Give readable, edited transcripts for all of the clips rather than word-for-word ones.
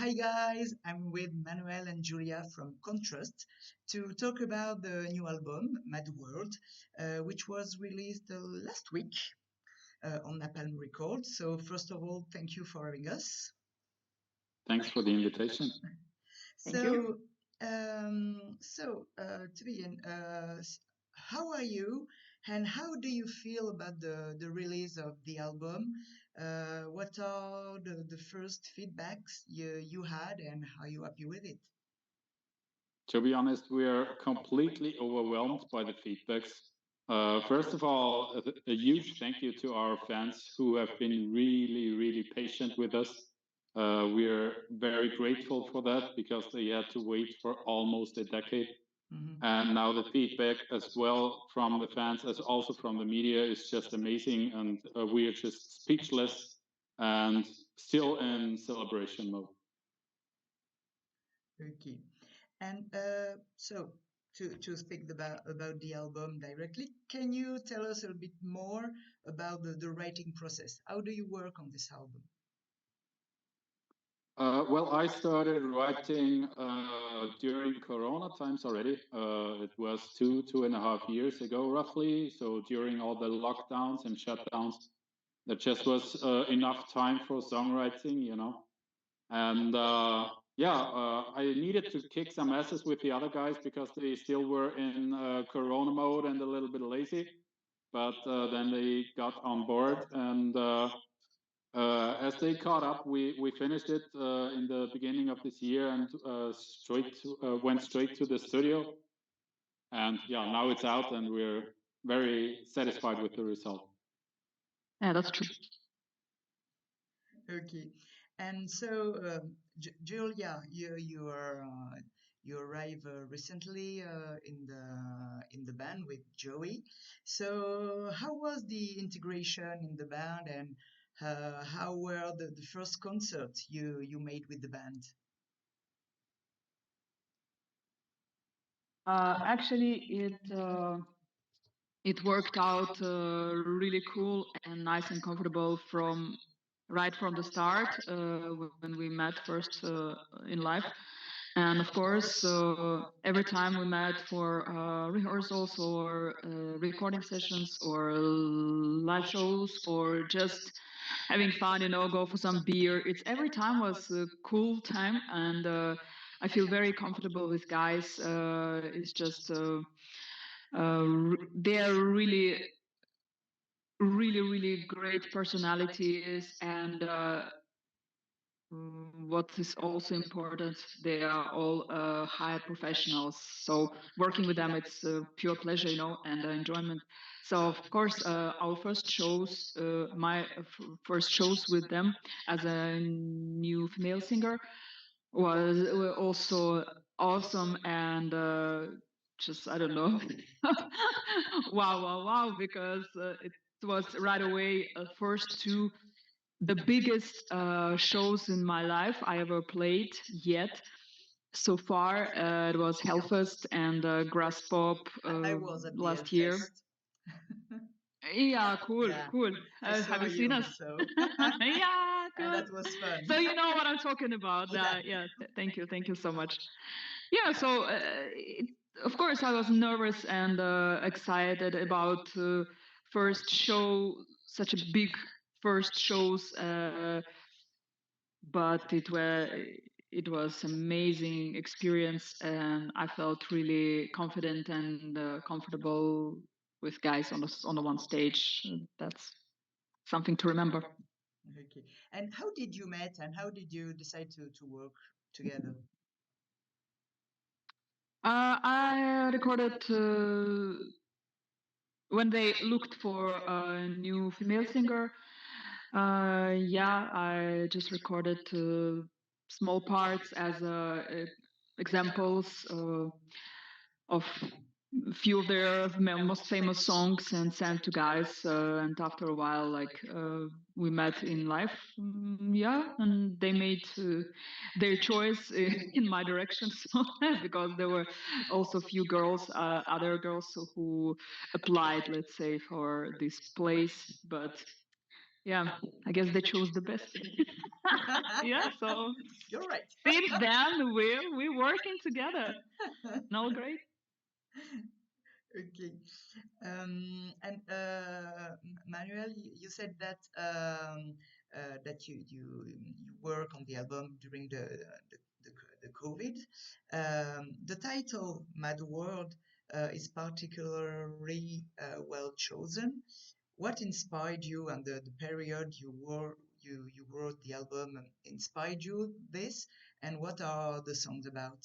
Hi guys, I'm with Manuel and Julia from Kontrust to talk about the new album, Madworld, which was released last week on Napalm Records. So first of all, thank you for having us. Thanks for the invitation. Thank you. To begin, how are you and how do you feel about the release of the album? What are the first feedbacks you had and are you happy with it? To be honest, we are completely overwhelmed by the feedbacks. First of all, a huge thank you to our fans who have been really patient with us. We're very grateful for that because they had to wait for almost a decade. And now the feedback as well from the fans as also from the media is just amazing. And we are just speechless and still in celebration mode. Okay. And to speak about the album directly, can you tell us a bit more about the writing process? How do you work on this album? Well, I started writing during Corona times already. It was two and a half years ago, roughly. So during all the lockdowns and shutdowns, there just was enough time for songwriting, you know. And I needed to kick some asses with the other guys because they still were in Corona mode and a little bit lazy. But then they got on board and as they caught up, we finished it in the beginning of this year and went straight to the studio. And yeah, now it's out and we're very satisfied with the result. Yeah, that's true. Okay, and so Julia, you arrived recently in the band with Joey. So how was the integration in the band, and how were the first concerts you made with the band? Actually, it worked out really cool and nice and comfortable right from the start when we met first in live. And of course, every time we met for rehearsals or recording sessions or live shows or just having fun, go for some beer. Every time was a cool time, and I feel very comfortable with guys. It's just they're really great personalities, and what is also important, they are all high professionals. So working with them, it's a pure pleasure, and enjoyment. So of course, our first shows, my first shows with them as a new female singer were also awesome, and just, I don't know, wow, because it was right away first two the biggest shows in my life I ever played yet. So far, it was Hellfest and Grass Pop I was at the last year. Yeah, cool. Have you seen us? So. Yeah, cool. And that was fun. So you know what I'm talking about. Yeah, thank you so much. Yeah, so of course I was nervous and excited about first show, such a big first shows, but it was amazing experience, and I felt really confident and comfortable with guys on the one stage. That's something to remember. Okay. And how did you meet and how did you decide to work together? I recorded when they looked for a new female singer. I just recorded small parts as examples of a few of their most famous songs and sent to guys. And after a while, we met in live, and they made their choice in my direction. So because there were also a few girls, other girls who applied, let's say, for this place, but yeah, I guess they chose the best. Yeah, so You're right. since then we working together. No, great. Okay. And Manuel, you said that that you work on the album during the COVID. The title Madworld is particularly well chosen. What inspired you, and the period you wrote the album inspired you this, and what are the songs about?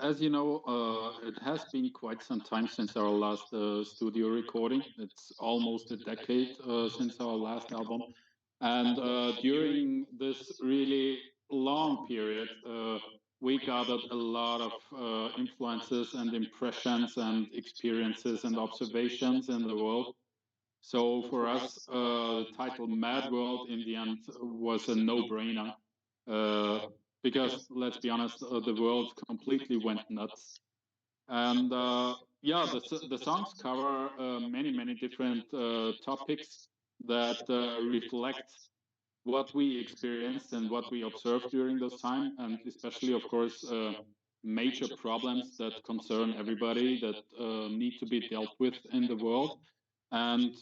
As you know, it has been quite some time since our last studio recording. It's almost a decade since our last album. And during this really long period, we gathered a lot of influences and impressions and experiences and observations in the world. So for us, the title Madworld in the end was a no-brainer. Because let's be honest, the world completely went nuts. And yeah, the songs cover many different topics that reflect what we experienced and what we observed during those time, and especially, of course, major problems that concern everybody that need to be dealt with in the world. And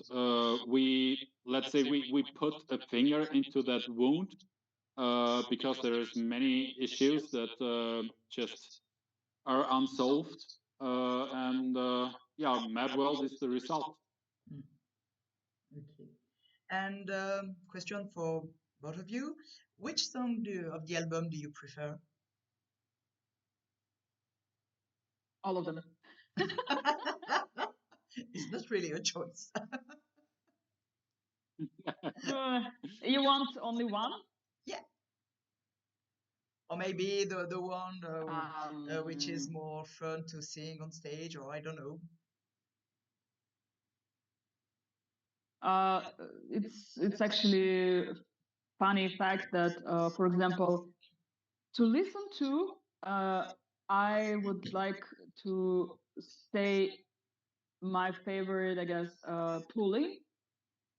let's say we put a finger into that wound because there's many issues that just are unsolved. And yeah, Madworld is the result. Okay. And question for both of you: which song of the album do you prefer? All of them. It's not really a choice. You want only one? Yeah. Or maybe the one which is more fun to sing on stage, or I don't know. It's actually funny fact that, for example, to listen to, I would like to say my favorite, I guess, Pulling,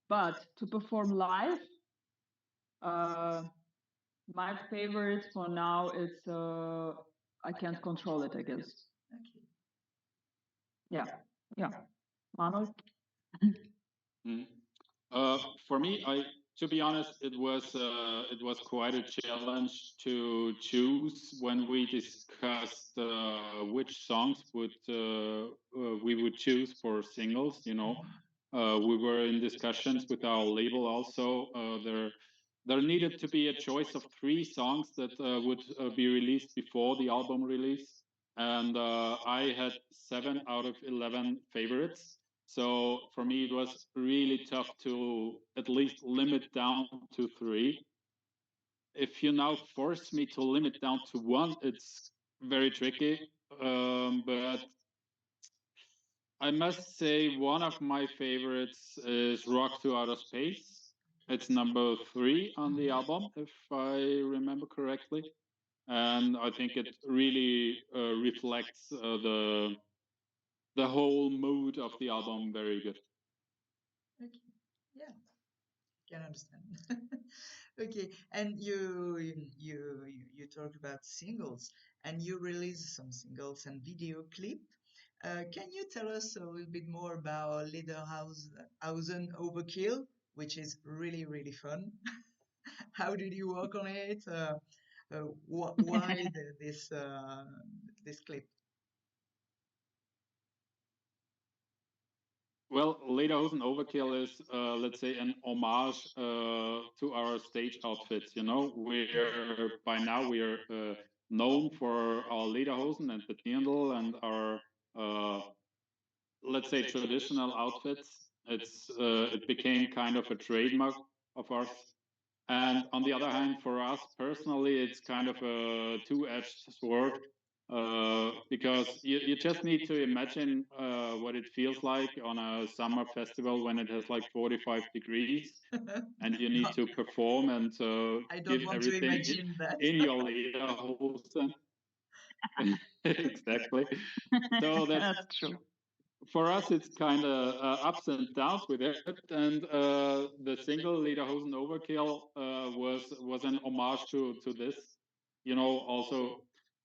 but to perform live, my favorite for now is I Can't Control It, I guess. Okay. Yeah. Manuel? Mm. For me, to be honest, it was quite a challenge to choose when we discussed which songs we would choose for singles. You know, we were in discussions with our label also. There needed to be a choice of 3 songs that would be released before the album release, and I had 7 out of 11 favorites. So for me, it was really tough to at least limit down to 3. If you now force me to limit down to 1, it's very tricky. But I must say one of my favorites is Rock to Outer Space. It's number 3 on the album, if I remember correctly. And I think it really reflects the whole mood of the album very good. Okay. Yeah, can understand. Okay, and you talked about singles, and you released some singles and video clip. Can you tell us a little bit more about Lederhausen Overkill, which is really fun? How did you work on it? Why this clip? Well, Lederhosen Overkill is, let's say, an homage to our stage outfits. You know, by now we are known for our Lederhosen and the Dirndl and our, let's say, traditional outfits. It became kind of a trademark of ours. And on the other hand, for us personally, it's kind of a two-edged sword. Because you just need to imagine what it feels like on a summer festival when it has like 45 degrees and you need to perform and I don't give want to everything imagine that. in your lederhosen. Exactly. So That's true. for us, it's kind of ups and downs with it. And the single Lederhosen Overkill was an homage to this. You know, also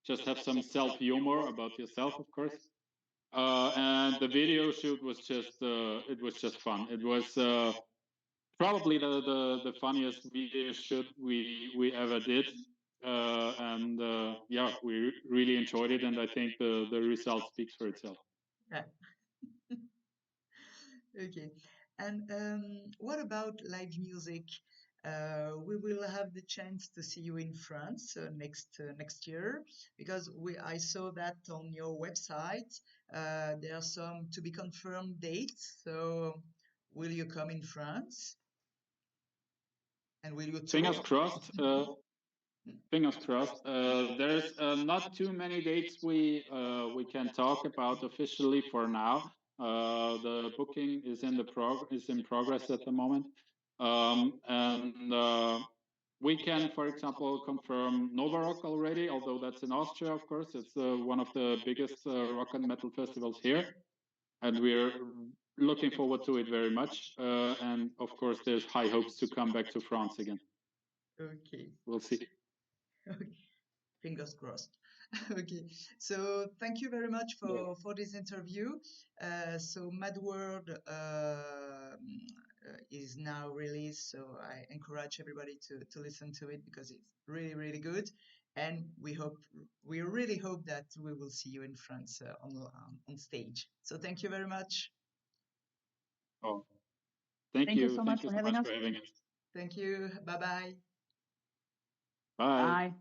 just have some self humor about yourself, of course. And the video shoot was just it was just fun. It was probably the funniest video shoot we ever did. And yeah, we really enjoyed it, and I think the result speaks for itself. Yeah. Okay. And what about live music? We will have the chance to see you in France next year, because I saw that on your website. There are some to be confirmed dates. So will you come in France? And will you tour? Fingers crossed. Fingers crossed. There's not too many dates we can talk about officially for now. The booking is in progress at the moment, and we can, for example, confirm Novarock already. Although that's in Austria, of course, it's one of the biggest rock and metal festivals here, and we're looking forward to it very much. And of course, there's high hopes to come back to France again. Okay. We'll see. Okay. Fingers crossed. Okay, so thank you very much for this interview. So Madworld is now released, so I encourage everybody to listen to it because it's really, really good. And we really hope that we will see you in France on stage. So thank you very much. Oh, thank you so much for having us. Thank you. Bye-bye. Bye. Bye.